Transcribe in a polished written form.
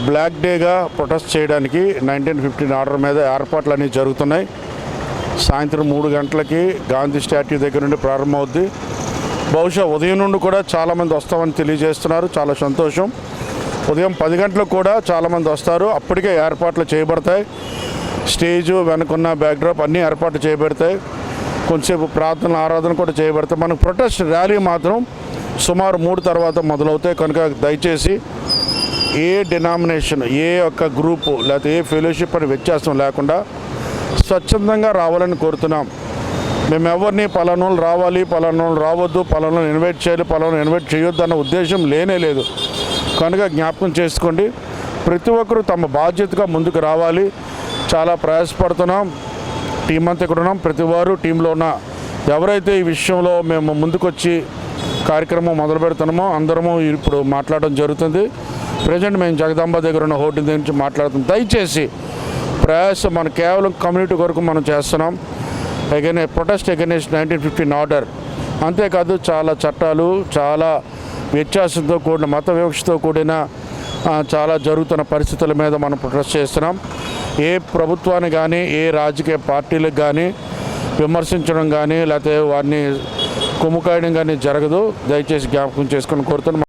Black డేగా protest చేయడానికి 1915 order మీద ఏర్పాట్లు అన్నీ జరుగుతున్నాయి. సాయంత్రం 3 గంటలకి గాంధీ స్టాట్యూ దగ్గర నుండి ప్రారంభమవుద్ది. బహుశా ఉదయం నుండి కూడా చాలామంది వస్తామని తెలియజేస్తున్నారు. చాలా సంతోషం. ఉదయం 10 గంటలకు కూడా చాలామంది వస్తారు. అప్పటికే ఏర్పాట్లు చేయబడతాయి. స్టేజు వెనుకున్న బ్యాక్డ్రాప్ అన్నీ ఏర్పాట్లు చేయబడతాయి. కొంచెంసేపు ప్రార్థన ఆరాధన కూడా చేయబడతాయి. మనకు ప్రొటెస్ట్ ర్యాలీ మాత్రం సుమారు 3 తర్వాత మొదలవుతాయి. కనుక దయచేసి ఏ డినామినేషన్, ఏ ఒక్క గ్రూపు లేకపోతే ఏ ఫెలోషిప్ అని వ్యత్యాసం లేకుండా స్వచ్ఛందంగా రావాలని కోరుతున్నాం. మేము ఎవరిని పలానోళ్ళు రావాలి, పలానోళ్ళు రావద్దు, పలానోళ్ళు ఇన్వైట్ చేయాలి, పలానోళ్ళు ఇన్వైట్ చేయొద్దు అన్న ఉద్దేశం లేనే లేదు. కనుక జ్ఞాపకం చేసుకోండి, ప్రతి ఒక్కరూ తమ బాధ్యతగా ముందుకు రావాలి. చాలా ప్రయాసపడుతున్నాం. టీం అంతా ఇక్కడ ఉన్నాం. ప్రతి వారు టీంలో ఉన్న ఎవరైతే ఈ విషయంలో మేము ముందుకొచ్చి కార్యక్రమం మొదలు పెడుతున్నామో అందరము ఇప్పుడు మాట్లాడడం జరుగుతుంది. ప్రజెంట్ మేము జగదాంబ దగ్గర ఉన్న హోటల్ దగ్గర నుంచి మాట్లాడుతున్నాం. దయచేసి ప్రయాస మన కేవలం కమ్యూనిటీ కొరకు మనం చేస్తున్నాం. Protest against 1915 order. అంతేకాదు చాలా చట్టాలు, చాలా వ్యత్యాసంతో కూడిన మత వివక్షతో కూడిన చాలా జరుగుతున్న పరిస్థితుల మీద మనం ప్రొటెస్ట్ చేస్తున్నాం. ఏ ప్రభుత్వాన్ని కానీ ఏ రాజకీయ పార్టీలకు కానీ విమర్శించడం కానీ లేకపోతే వారిని కుమ్ముకాయడం కానీ జరగదు. దయచేసి జ్ఞాపకం చేసుకొని కోరుతున్నాం.